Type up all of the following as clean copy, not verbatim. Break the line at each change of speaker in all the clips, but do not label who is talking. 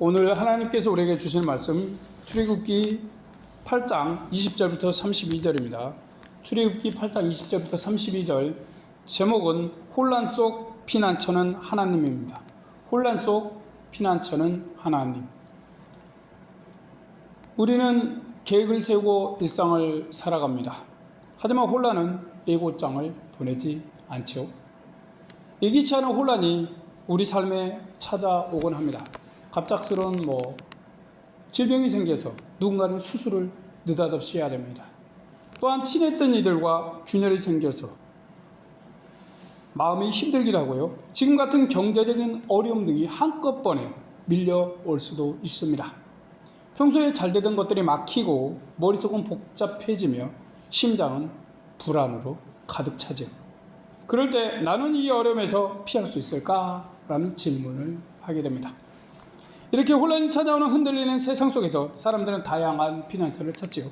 오늘 하나님께서 우리에게 주실 말씀 출애굽기 8장 20절부터 32절입니다. 출애굽기 8장 20절부터 32절 제목은 혼란 속 피난처는 하나님입니다. 혼란 속 피난처는 하나님. 우리는 계획을 세우고 일상을 살아갑니다. 하지만 혼란은 예고장을 보내지 않죠. 예기치 않은 혼란이 우리 삶에 찾아오곤 합니다. 갑작스러운 질병이 생겨서 누군가는 수술을 느닷없이 해야 됩니다. 또한 친했던 이들과 균열이 생겨서 마음이 힘들기도 하고요. 지금 같은 경제적인 어려움 등이 한꺼번에 밀려올 수도 있습니다. 평소에 잘 되던 것들이 막히고 머릿속은 복잡해지며 심장은 불안으로 가득 차죠. 그럴 때 나는 이 어려움에서 피할 수 있을까라는 질문을 하게 됩니다. 이렇게 혼란이 찾아오는 흔들리는 세상 속에서 사람들은 다양한 피난처를 찾지요.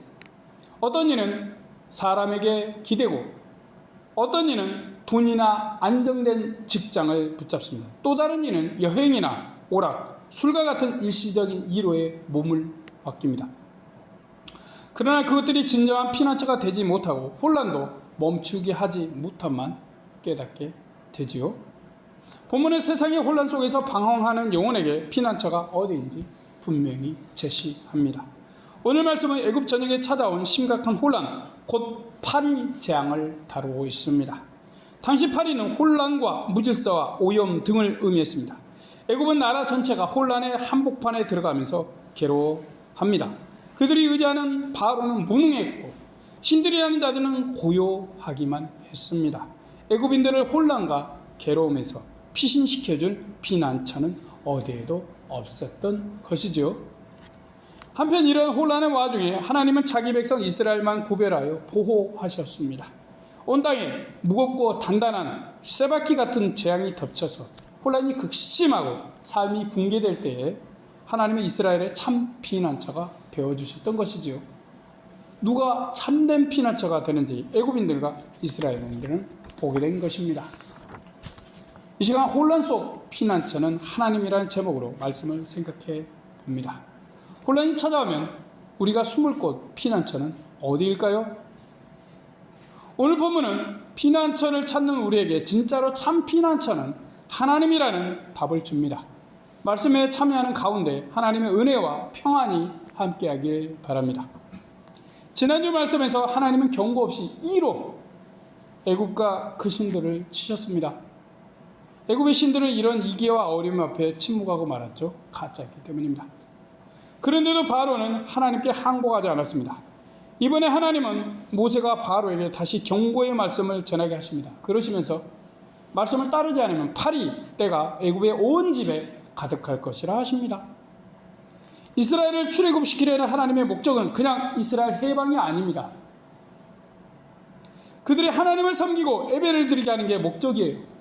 어떤 이는 사람에게 기대고 어떤 이는 돈이나 안정된 직장을 붙잡습니다. 또 다른 이는 여행이나 오락, 술과 같은 일시적인 이로에 몸을 맡깁니다. 그러나 그것들이 진정한 피난처가 되지 못하고 혼란도 멈추게 하지 못함만 깨닫게 되지요. 본문의 세상의 혼란 속에서 방황하는 영혼에게 피난처가 어디인지 분명히 제시합니다. 오늘 말씀은 애굽 전역에 찾아온 심각한 혼란, 곧 파리 재앙을 다루고 있습니다. 당시 파리는 혼란과 무질서와 오염 등을 의미했습니다. 애굽은 나라 전체가 혼란의 한복판에 들어가면서 괴로워합니다. 그들이 의지하는 바로는 무능했고 신들이라는 자들은 고요하기만 했습니다. 애굽인들을 혼란과 괴로움에서 피신시켜줄 피난처는 어디에도 없었던 것이죠. 한편 이런 혼란의 와중에 하나님은 자기 백성 이스라엘만 구별하여 보호하셨습니다. 온 땅에 무겁고 단단한 쇠바퀴 같은 재앙이 덮쳐서 혼란이 극심하고 삶이 붕괴될 때에 하나님은 이스라엘의 참 피난처가 되어주셨던 것이지요. 누가 참된 피난처가 되는지 애굽인들과 이스라엘인들은 보게 된 것입니다. 이 시간 혼란 속 피난처는 하나님이라는 제목으로 말씀을 생각해 봅니다. 혼란이 찾아오면 우리가 숨을 곳 피난처는 어디일까요? 오늘 본문은 피난처를 찾는 우리에게 진짜로 참 피난처는 하나님이라는 답을 줍니다. 말씀에 참여하는 가운데 하나님의 은혜와 평안이 함께하길 바랍니다. 지난주 말씀에서 하나님은 경고 없이 이로 애굽과 그 신들을 치셨습니다. 애굽의 신들은 이런 위기와 어려움 앞에 침묵하고 말았죠. 가짜였기 때문입니다. 그런데도 바로는 하나님께 항복하지 않았습니다. 이번에 하나님은 모세가 바로에게 다시 경고의 말씀을 전하게 하십니다. 그러시면서 말씀을 따르지 않으면 파리 때가 애굽의 온 집에 가득할 것이라 하십니다. 이스라엘을 출애굽시키려는 하나님의 목적은 그냥 이스라엘 해방이 아닙니다. 그들이 하나님을 섬기고 예배를 드리게 하는 게 목적이에요.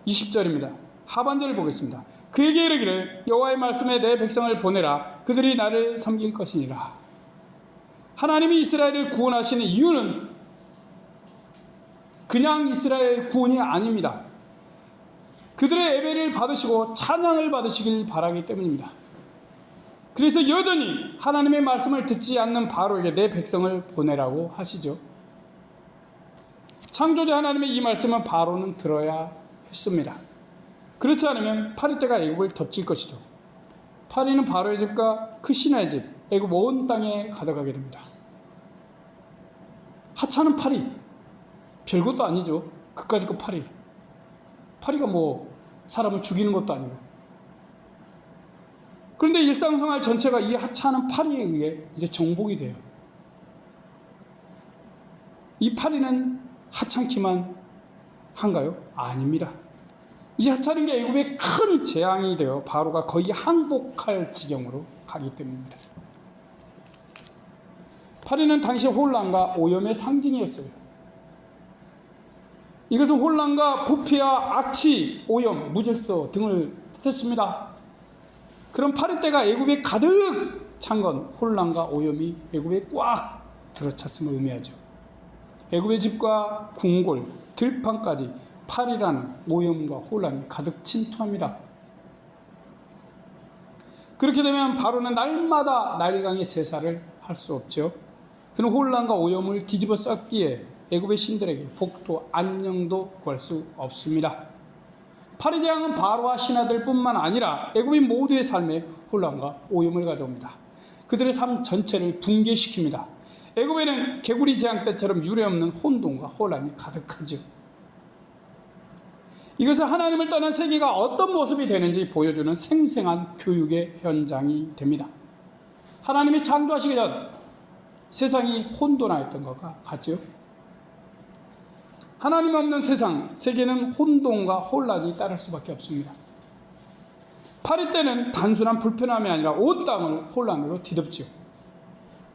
20절입니다. 하반절을 보겠습니다. 그에게 이르기를 여호와의 말씀에 내 백성을 보내라. 그들이 나를 섬길 것이니라. 하나님이 이스라엘을 구원하시는 이유는 그냥 이스라엘 구원이 아닙니다. 그들의 예배를 받으시고 찬양을 받으시길 바라기 때문입니다. 그래서 여전히 하나님의 말씀을 듣지 않는 바로에게 내 백성을 보내라고 하시죠. 창조자 하나님의 이 말씀은 바로는 들어야 했습니다. 그렇지 않으면 파리 때가 애굽을 덮칠 것이죠. 파리는 바로의 집과 크시나의 집, 애굽 온 땅에 가득하게 됩니다. 하찮은 파리, 별것도 아니죠. 그까짓 거 파리. 파리가 사람을 죽이는 것도 아니고. 그런데 일상생활 전체가 이 하찮은 파리에 의해 이제 정복이 돼요. 이 파리는 하찮기만 한가요? 아닙니다. 이 하찮은 게 애굽의 큰 재앙이 되어 바로가 거의 항복할 지경으로 가기 때문입니다. 파리는 당시 혼란과 오염의 상징이었어요. 이것은 혼란과 부패와 악취, 오염, 무질서 등을 뜻했습니다. 그런 파리 때가 애굽에 가득 찬 건 혼란과 오염이 애굽에 꽉 들어찼음을 의미하죠. 애굽의 집과 궁궐, 들판까지 파리라는 오염과 혼란이 가득 침투합니다. 그렇게 되면 바로는 날마다 나일강의 제사를 할 수 없죠. 그는 혼란과 오염을 뒤집어 썼기에 애굽의 신들에게 복도 안녕도 구할 수 없습니다. 파리 재앙은 바로와 신하들뿐만 아니라 애굽인 모두의 삶에 혼란과 오염을 가져옵니다. 그들의 삶 전체를 붕괴시킵니다. 애굽에는 개구리 재앙 때처럼 유례없는 혼돈과 혼란이 가득하죠. 이것은 하나님을 떠난 세계가 어떤 모습이 되는지 보여주는 생생한 교육의 현장이 됩니다. 하나님이 창조하시기 전 세상이 혼돈하였던 것과 같죠. 하나님 없는 세상, 세계는 혼돈과 혼란이 따를 수밖에 없습니다. 파리 때는 단순한 불편함이 아니라 온 땅을 혼란으로 뒤덮지요.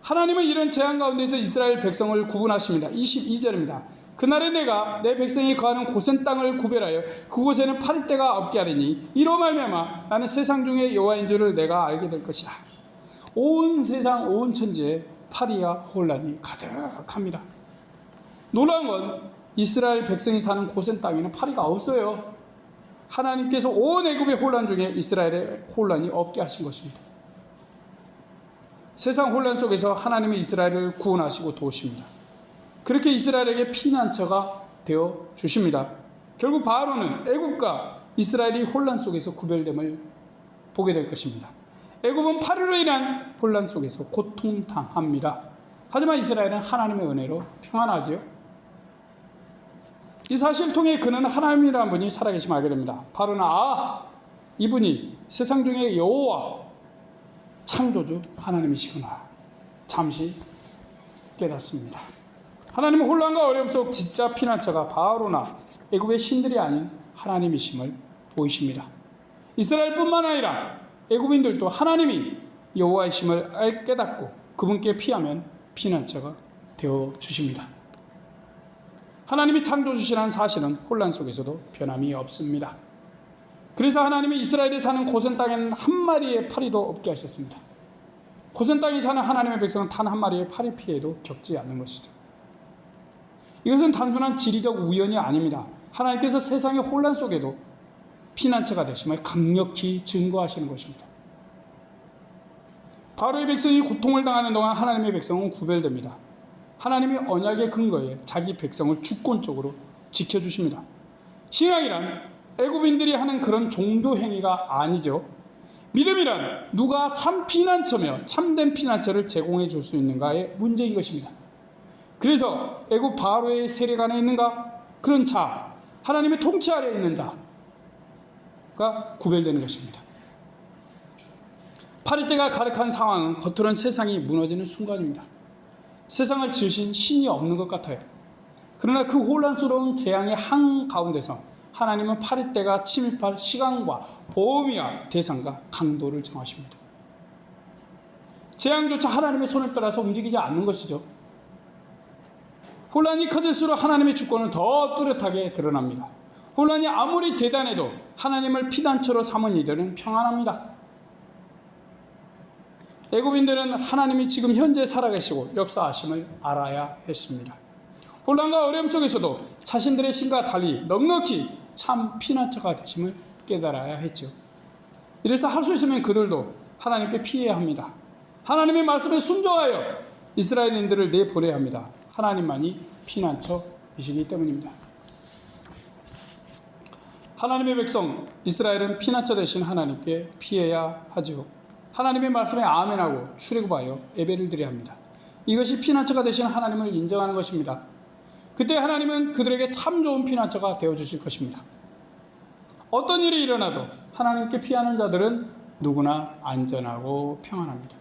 하나님은 이런 재앙 가운데서 이스라엘 백성을 구분하십니다. 22절입니다. 그날에 내가 내 백성이 거하는 고센 땅을 구별하여 그곳에는 파리 때가 없게 하리니 이로 말미암아 나는 세상 중에 여호와인 줄을 내가 알게 될 것이다. 온 세상 온 천지에 파리와 혼란이 가득합니다. 놀라운 건 이스라엘 백성이 사는 고센 땅에는 파리가 없어요. 하나님께서 온 애굽의 혼란 중에 이스라엘의 혼란이 없게 하신 것입니다. 세상 혼란 속에서 하나님이 이스라엘을 구원하시고 도우십니다. 그렇게 이스라엘에게 피난처가 되어 주십니다. 결국 바로는 애굽과 이스라엘이 혼란 속에서 구별됨을 보게 될 것입니다. 애굽은 파리로 인한 혼란 속에서 고통당합니다. 하지만 이스라엘은 하나님의 은혜로 평안하지요. 이 사실을 통해 그는 하나님이라는 분이 살아계심을 알게 됩니다. 바로는 이분이 세상 중에 여호와 창조주 하나님이시구나 잠시 깨닫습니다. 하나님은 혼란과 어려움 속 진짜 피난처가 바로나 애굽의 신들이 아닌 하나님이심을 보이십니다. 이스라엘뿐만 아니라 애굽인들도 하나님이 여호와이심을 깨닫고 그분께 피하면 피난처가 되어 주십니다. 하나님이 창조주시라는 사실은 혼란 속에서도 변함이 없습니다. 그래서 하나님이 이스라엘에 사는 고센 땅에는 한 마리의 파리도 없게 하셨습니다. 고센 땅에 사는 하나님의 백성은 단 한 마리의 파리 피해도 겪지 않는 것이죠. 이것은 단순한 지리적 우연이 아닙니다. 하나님께서 세상의 혼란 속에도 피난처가 되심을 강력히 증거하시는 것입니다. 바로의 백성이 고통을 당하는 동안 하나님의 백성은 구별됩니다. 하나님이 언약의 근거에 자기 백성을 주권적으로 지켜주십니다. 신앙이란 애굽인들이 하는 그런 종교 행위가 아니죠. 믿음이란 누가 참 피난처며 참된 피난처를 제공해 줄 수 있는가의 문제인 것입니다. 그래서 애굽 바로의 세력 안에 있는가? 그런 자, 하나님의 통치 아래에 있는 자가 구별되는 것입니다. 파리떼가 가득한 상황은 겉으로는 세상이 무너지는 순간입니다. 세상을 지으신 신이 없는 것 같아요. 그러나 그 혼란스러운 재앙의 한가운데서 하나님은 파리떼가 침입할 시간과 범위와 대상과 강도를 정하십니다. 재앙조차 하나님의 손을 따라서 움직이지 않는 것이죠. 혼란이 커질수록 하나님의 주권은 더 뚜렷하게 드러납니다. 혼란이 아무리 대단해도 하나님을 피난처로 삼은 이들은 평안합니다. 애굽인들은 하나님이 지금 현재 살아계시고 역사하심을 알아야 했습니다. 혼란과 어려움 속에서도 자신들의 신과 달리 넉넉히 참 피난처가 되심을 깨달아야 했죠. 이래서 할 수 있으면 그들도 하나님께 피해야 합니다. 하나님의 말씀에 순종하여 이스라엘인들을 내보내야 합니다. 하나님만이 피난처이시기 때문입니다. 하나님의 백성 이스라엘은 피난처 되신 하나님께 피해야 하죠. 하나님의 말씀에 아멘하고 출애굽하여 예배를 드려야 합니다. 이것이 피난처가 되신 하나님을 인정하는 것입니다. 그때 하나님은 그들에게 참 좋은 피난처가 되어주실 것입니다. 어떤 일이 일어나도 하나님께 피하는 자들은 누구나 안전하고 평안합니다.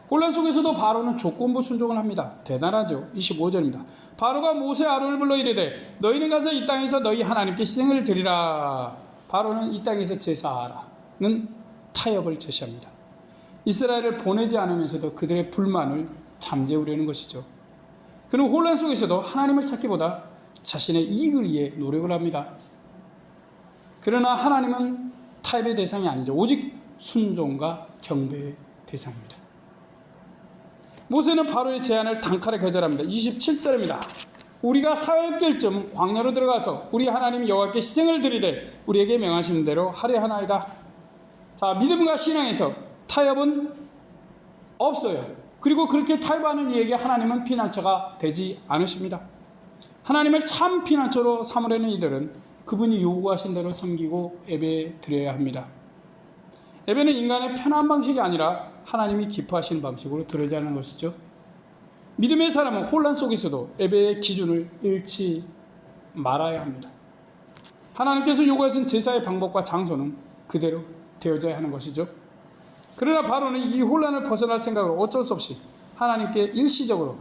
혼란 속에서도 바로는 조건부 순종을 합니다. 대단하죠. 25절입니다. 바로가 모세 아론을 불러 이르되 너희는 가서 이 땅에서 너희 하나님께 희생을 드리라. 바로는 이 땅에서 제사하라는 타협을 제시합니다. 이스라엘을 보내지 않으면서도 그들의 불만을 잠재우려는 것이죠. 그는 혼란 속에서도 하나님을 찾기보다 자신의 이익을 위해 노력을 합니다. 그러나 하나님은 타협의 대상이 아니죠. 오직 순종과 경배의 대상입니다. 모세는 바로의 제안을 단칼에 거절합니다. 27절입니다. 우리가 사흘길쯤 광야로 들어가서 우리 하나님 여호와께 희생을 드리되 우리에게 명하시는 대로 하려 하나이다. 자, 믿음과 신앙에서 타협은 없어요. 그리고 그렇게 타협하는 이에게 하나님은 피난처가 되지 않으십니다. 하나님을 참 피난처로 삼으려는 이들은 그분이 요구하신 대로 섬기고 예배 드려야 합니다. 예배는 인간의 편한 방식이 아니라 하나님이 기뻐하시는 방식으로 드려야 하는 것이죠. 믿음의 사람은 혼란 속에서도 예배의 기준을 잃지 말아야 합니다. 하나님께서 요구하신 제사의 방법과 장소는 그대로 되어져야 하는 것이죠. 그러나 바로는 이 혼란을 벗어날 생각으로 어쩔 수 없이 하나님께 일시적으로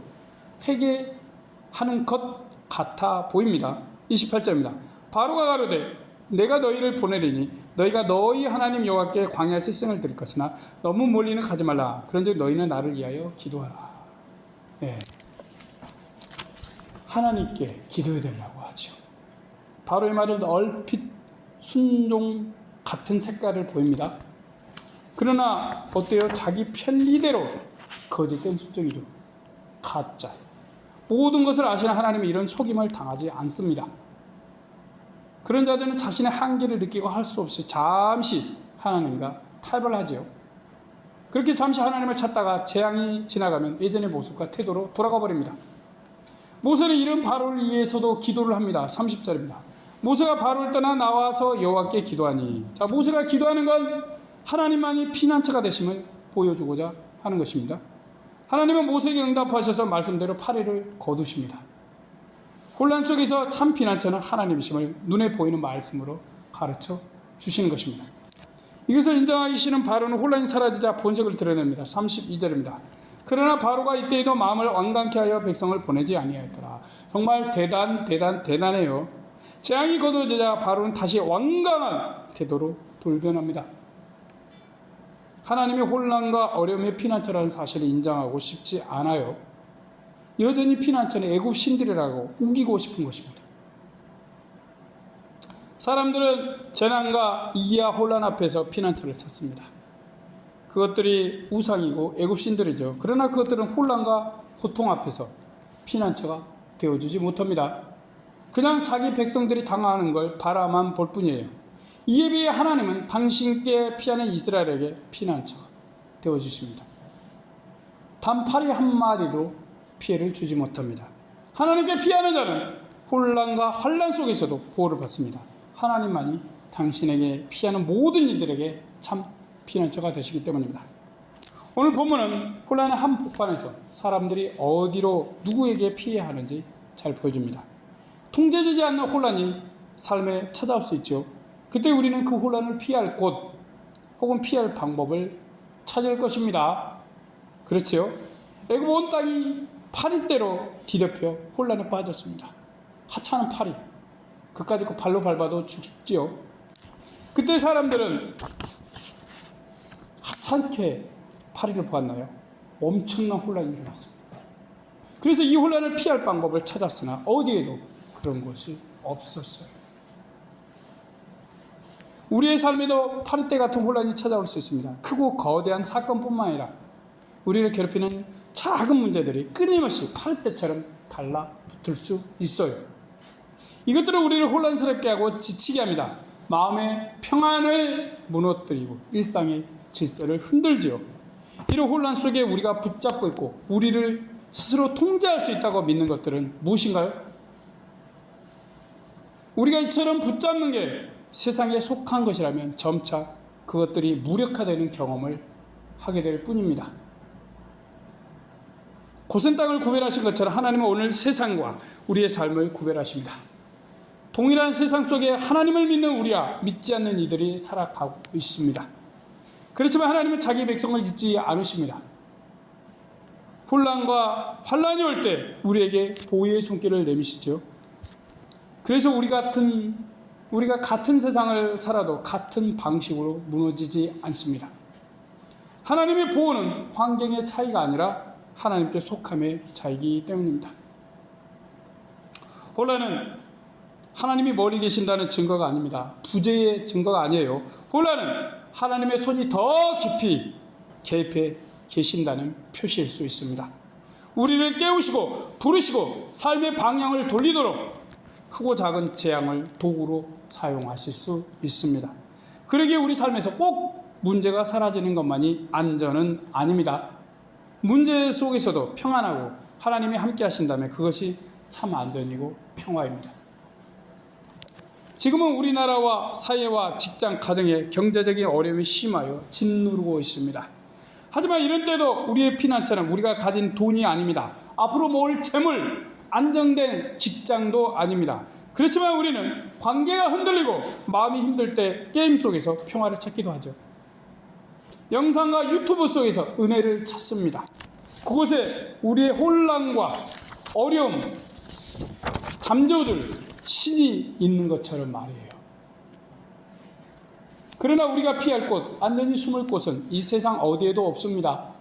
회개하는 것 같아 보입니다. 28절입니다. 바로가 가로되 내가 너희를 보내리니 너희가 너희 하나님 여호와께 광야에서 희생을 드릴 것이나 너무 멀리는 가지 말라. 그런즉 너희는 나를 위하여 기도하라. 네. 하나님께 기도해야 된다고 하죠. 바로의 말은 얼핏 순종 같은 색깔을 보입니다. 그러나 어때요? 자기 편리대로 거짓된 순종이죠. 가짜. 모든 것을 아시는 하나님이 이런 속임을 당하지 않습니다. 그런 자들은 자신의 한계를 느끼고 할 수 없이 잠시 하나님과 타협을 하지요. 그렇게 잠시 하나님을 찾다가 재앙이 지나가면 예전의 모습과 태도로 돌아가 버립니다. 모세는 이런 바로를 위해서도 기도를 합니다. 30절입니다. 모세가 바로를 떠나 나와서 여호와께 기도하니, 자, 모세가 기도하는 건 하나님만이 피난처가 되심을 보여주고자 하는 것입니다. 하나님은 모세에게 응답하셔서 말씀대로 파리를 거두십니다. 혼란 속에서 참 피난처는 하나님이심을 눈에 보이는 말씀으로 가르쳐 주시는 것입니다. 이것을 인정하기 싫은 바로는 혼란이 사라지자 본색을 드러냅니다. 32절입니다. 그러나 바로가 이때에도 마음을 완강케 하여 백성을 보내지 아니하였더라. 정말 대단해요. 재앙이 거두어지자 바로는 다시 완강한 태도로 돌변합니다. 하나님의 혼란과 어려움의 피난처라는 사실을 인정하고 싶지 않아요. 여전히 피난처는 애굽 신들이라고 우기고 싶은 것입니다. 사람들은 재난과 이기와 혼란 앞에서 피난처를 찾습니다. 그것들이 우상이고 애굽 신들이죠. 그러나 그것들은 혼란과 고통 앞에서 피난처가 되어주지 못합니다. 그냥 자기 백성들이 당하는 걸 바라만 볼 뿐이에요. 이에 비해 하나님은 당신께 피하는 이스라엘에게 피난처가 되어주십니다. 단 파리 한마디도 피해를 주지 못합니다. 하나님께 피하는 자는 혼란과 환란 속에서도 보호를 받습니다. 하나님만이 당신에게 피하는 모든 이들에게 참 피난처가 되시기 때문입니다. 오늘 본문은 혼란의 한복판에서 사람들이 어디로 누구에게 피해야 하는지 잘 보여줍니다. 통제되지 않는 혼란이 삶에 찾아올 수 있죠. 그때 우리는 그 혼란을 피할 곳 혹은 피할 방법을 찾을 것입니다. 그렇지요? 애굽 온 땅이 파리대로 뒤덮여 혼란에 빠졌습니다. 하찮은 파리. 그까짓 거 발로 밟아도 죽지요. 그때 사람들은 하찮게 파리를 보았나요? 엄청난 혼란이 일어났습니다. 그래서 이 혼란을 피할 방법을 찾았으나 어디에도 그런 것이 없었어요. 우리의 삶에도 파리떼 같은 혼란이 찾아올 수 있습니다. 크고 거대한 사건뿐만 아니라 우리를 괴롭히는 작은 문제들이 끊임없이 파리떼처럼 달라붙을 수 있어요. 이것들은 우리를 혼란스럽게 하고 지치게 합니다. 마음의 평안을 무너뜨리고 일상의 질서를 흔들지요. 이런 혼란 속에 우리가 붙잡고 있고 우리를 스스로 통제할 수 있다고 믿는 것들은 무엇인가요? 우리가 이처럼 붙잡는 게 세상에 속한 것이라면 점차 그것들이 무력화되는 경험을 하게 될 뿐입니다. 고센 땅을 구별하신 것처럼 하나님은 오늘 세상과 우리의 삶을 구별하십니다. 동일한 세상 속에 하나님을 믿는 우리와 믿지 않는 이들이 살아가고 있습니다. 그렇지만 하나님은 자기 백성을 잊지 않으십니다. 혼란과 환란이 올 때 우리에게 보호의 손길을 내미시죠. 그래서 우리가 같은 세상을 살아도 같은 방식으로 무너지지 않습니다. 하나님의 보호는 환경의 차이가 아니라 하나님께 속함의 차이기 때문입니다. 혼란은 하나님이 멀리 계신다는 증거가 아닙니다. 부재의 증거가 아니에요. 혼란은 하나님의 손이 더 깊이 개입해 계신다는 표시일 수 있습니다. 우리를 깨우시고 부르시고 삶의 방향을 돌리도록 크고 작은 재앙을 도구로 사용하실 수 있습니다. 그러기에 우리 삶에서 꼭 문제가 사라지는 것만이 안전은 아닙니다. 문제 속에서도 평안하고 하나님이 함께 하신다면 그것이 참 안전이고 평화입니다. 지금은 우리나라와 사회와 직장, 가정에 경제적인 어려움이 심하여 짓누르고 있습니다. 하지만 이런 때도 우리의 피난처는 우리가 가진 돈이 아닙니다. 앞으로 모을 재물, 안정된 직장도 아닙니다. 그렇지만 우리는 관계가 흔들리고 마음이 힘들 때 게임 속에서 평화를 찾기도 하죠. 영상과 유튜브 속에서 은혜를 찾습니다. 그곳에 우리의 혼란과 어려움, 잠재워줄 신이 있는 것처럼 말이에요. 그러나 우리가 피할 곳, 안전히 숨을 곳은 이 세상 어디에도 없습니다.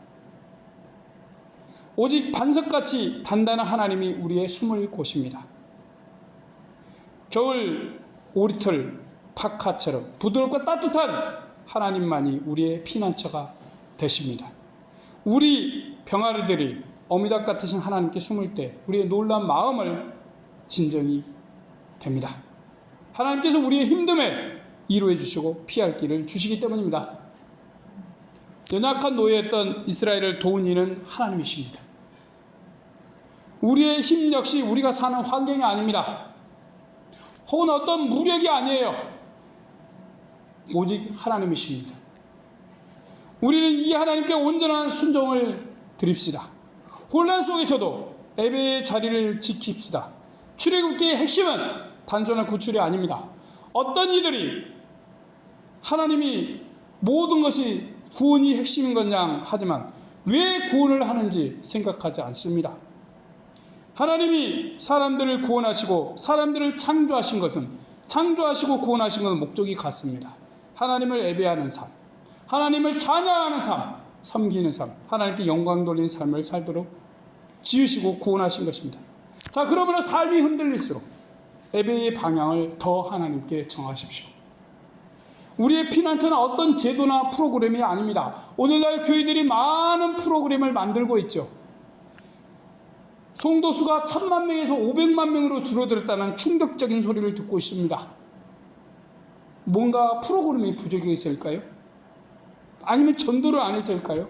오직 반석같이 단단한 하나님이 우리의 숨을 곳입니다. 겨울 오리털 파카처럼 부드럽고 따뜻한 하나님만이 우리의 피난처가 되십니다. 우리 병아리들이 어미닭 같으신 하나님께 숨을 때 우리의 놀란 마음을 진정이 됩니다. 하나님께서 우리의 힘듦에 위로해 주시고 피할 길을 주시기 때문입니다. 연약한 노예였던 이스라엘을 도운 이는 하나님이십니다. 우리의 힘 역시 우리가 사는 환경이 아닙니다. 혹은 어떤 무력이 아니에요. 오직 하나님이십니다. 우리는 이 하나님께 온전한 순종을 드립시다. 혼란 속에서도 예배의 자리를 지킵시다. 출애굽기의 핵심은 단순한 구출이 아닙니다. 어떤 이들이 하나님이 모든 것이 구원이 핵심인 것냥 하지만 왜 구원을 하는지 생각하지 않습니다. 하나님이 사람들을 구원하시고 사람들을 창조하신 것은 창조하시고 구원하신 것은 목적이 같습니다. 하나님을 예배하는 삶, 하나님을 찬양하는 삶, 섬기는 삶, 하나님께 영광 돌리는 삶을 살도록 지으시고 구원하신 것입니다. 자, 그러므로 삶이 흔들릴수록 예배의 방향을 더 하나님께 정하십시오. 우리의 피난처는 어떤 제도나 프로그램이 아닙니다. 오늘날 교회들이 많은 프로그램을 만들고 있죠. 성도수가 1000만 명에서 500만 명으로 줄어들었다는 충격적인 소리를 듣고 있습니다. 뭔가 프로그램이 부족해서일까요? 아니면 전도를 안 해서일까요?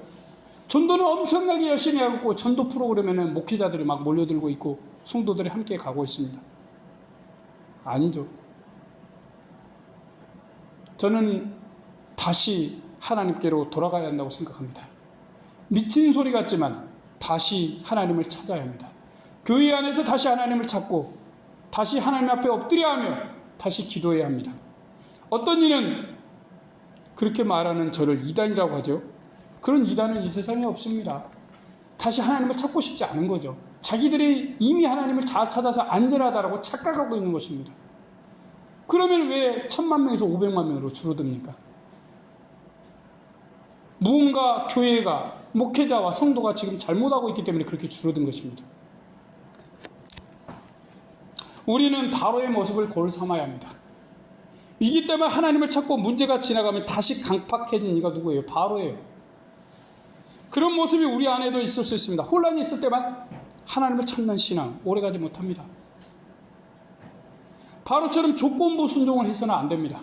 전도는 엄청나게 열심히 하고 있고 전도 프로그램에는 목회자들이 막 몰려들고 있고 성도들이 함께 가고 있습니다. 아니죠. 저는 다시 하나님께로 돌아가야 한다고 생각합니다. 미친 소리 같지만 다시 하나님을 찾아야 합니다. 교회 안에서 다시 하나님을 찾고 다시 하나님 앞에 엎드려야 하며 다시 기도해야 합니다. 어떤 이는 그렇게 말하는 저를 이단이라고 하죠. 그런 이단은 이 세상에 없습니다. 다시 하나님을 찾고 싶지 않은 거죠. 자기들이 이미 하나님을 잘 찾아서 안전하다라고 착각하고 있는 것입니다. 그러면 왜 1000만 명에서 500만 명으로 줄어듭니까? 무언가 교회가 목회자와 성도가 지금 잘못하고 있기 때문에 그렇게 줄어든 것입니다. 우리는 바로의 모습을 거울 삼아야 합니다. 이기 때문에 하나님을 찾고 문제가 지나가면 다시 강팍해진 이가 누구예요? 바로예요. 그런 모습이 우리 안에도 있을 수 있습니다. 혼란이 있을 때만 하나님을 찾는 신앙 오래가지 못합니다. 바로처럼 조건부 순종을 해서는 안 됩니다.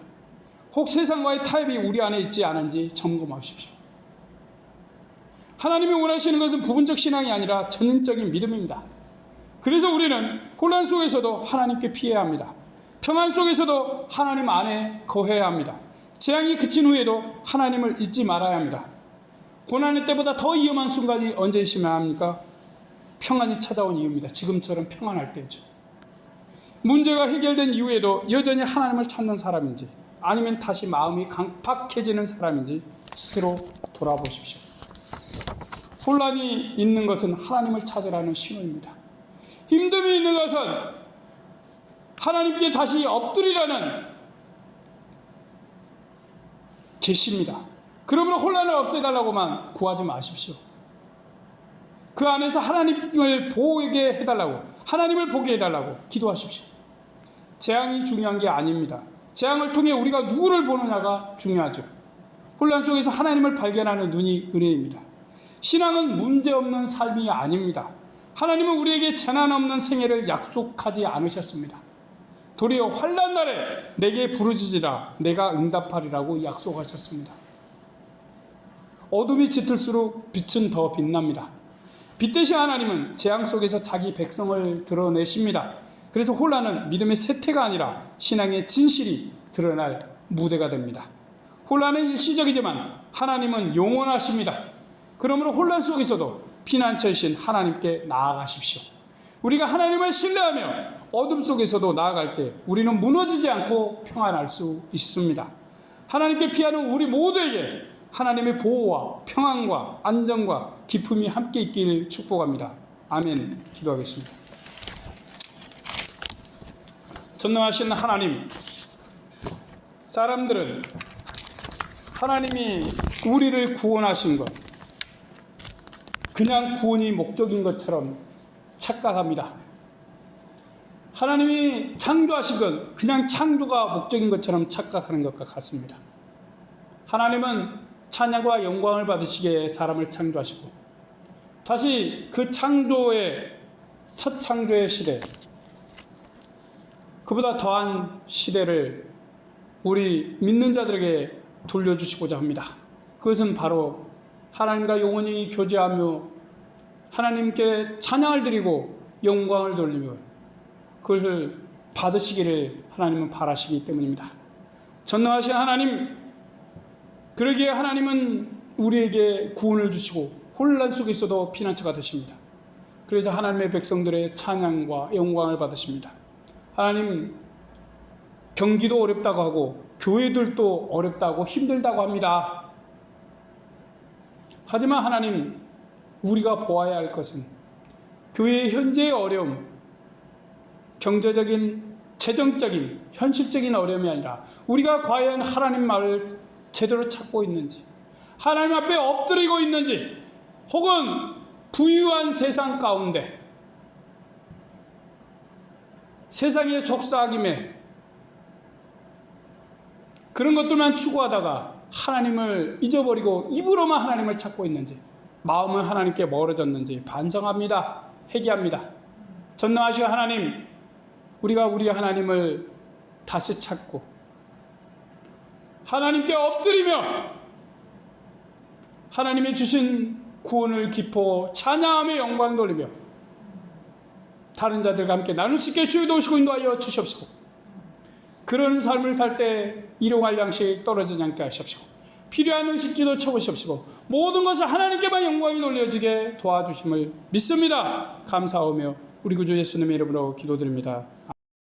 혹 세상과의 타협이 우리 안에 있지 않은지 점검하십시오. 하나님이 원하시는 것은 부분적 신앙이 아니라 전인적인 믿음입니다. 그래서 우리는 혼란 속에서도 하나님께 피해야 합니다. 평안 속에서도 하나님 안에 거해야 합니다. 재앙이 그친 후에도 하나님을 잊지 말아야 합니다. 고난의 때보다 더 위험한 순간이 언제시면 합니까? 평안이 찾아온 이유입니다. 지금처럼 평안할 때죠. 문제가 해결된 이후에도 여전히 하나님을 찾는 사람인지 아니면 다시 마음이 강팍해지는 사람인지 스스로 돌아보십시오. 혼란이 있는 것은 하나님을 찾으라는 신호입니다. 힘듦이 있는 것은 하나님께 다시 엎드리라는 계시입니다. 그러므로 혼란을 없애달라고만 구하지 마십시오. 그 안에서 하나님을 보게 해달라고, 하나님을 보게 해달라고 기도하십시오. 재앙이 중요한 게 아닙니다. 재앙을 통해 우리가 누구를 보느냐가 중요하죠. 혼란 속에서 하나님을 발견하는 눈이 은혜입니다. 신앙은 문제없는 삶이 아닙니다. 하나님은 우리에게 재난 없는 생애를 약속하지 않으셨습니다. 도리어 환난 날에 내게 부르짖으라 내가 응답하리라고 약속하셨습니다. 어둠이 짙을수록 빛은 더 빛납니다. 빛 대신 하나님은 재앙 속에서 자기 백성을 드러내십니다. 그래서 혼란은 믿음의 쇠퇴가 아니라 신앙의 진실이 드러날 무대가 됩니다. 혼란은 일시적이지만 하나님은 영원하십니다. 그러므로 혼란 속에서도 피난처이신 하나님께 나아가십시오. 우리가 하나님을 신뢰하며 어둠 속에서도 나아갈 때 우리는 무너지지 않고 평안할 수 있습니다. 하나님께 피하는 우리 모두에게 하나님의 보호와 평안과 안정과 기쁨이 함께 있길 축복합니다. 아멘. 기도하겠습니다. 전능하신 하나님, 사람들은 하나님이 우리를 구원하신 것, 그냥 구원이 목적인 것처럼 착각합니다. 하나님이 창조하신 것, 그냥 창조가 목적인 것처럼 착각하는 것과 같습니다. 하나님은 찬양과 영광을 받으시기에 사람을 창조하시고 다시 그 창조의 첫 창조의 시대, 그보다 더한 시대를 우리 믿는 자들에게 돌려주시고자 합니다. 그것은 바로 하나님과 영원히 교제하며 하나님께 찬양을 드리고 영광을 돌리며 그것을 받으시기를 하나님은 바라시기 때문입니다. 전능하신 하나님, 그러기에 하나님은 우리에게 구원을 주시고 혼란 속에서도 피난처가 되십니다. 그래서 하나님의 백성들의 찬양과 영광을 받으십니다. 하나님, 경기도 어렵다고 하고 교회들도 어렵다고 힘들다고 합니다. 하지만 하나님, 우리가 보아야 할 것은 교회의 현재의 어려움, 경제적인, 재정적인, 현실적인 어려움이 아니라 우리가 과연 하나님 말을 제대로 찾고 있는지, 하나님 앞에 엎드리고 있는지, 혹은 부유한 세상 가운데 세상의 속삭임에 그런 것들만 추구하다가 하나님을 잊어버리고 입으로만 하나님을 찾고 있는지, 마음은 하나님께 멀어졌는지 반성합니다. 회개합니다. 전능하신 하나님, 우리가 우리 하나님을 다시 찾고 하나님께 엎드리며 하나님이 주신 구원을 기뻐 찬양하며 영광 돌리며 다른 자들과 함께 나눌 수 있게 주여 도우시고 인도하여 주시옵소서. 그런 삶을 살 때 일용할 양식 떨어지지 않게 하시옵시고 필요한 음식지도 쳐보시옵시고 모든 것을 하나님께만 영광이 돌려지게 도와주심을 믿습니다. 감사하며 우리 구주 예수님의 이름으로 기도드립니다.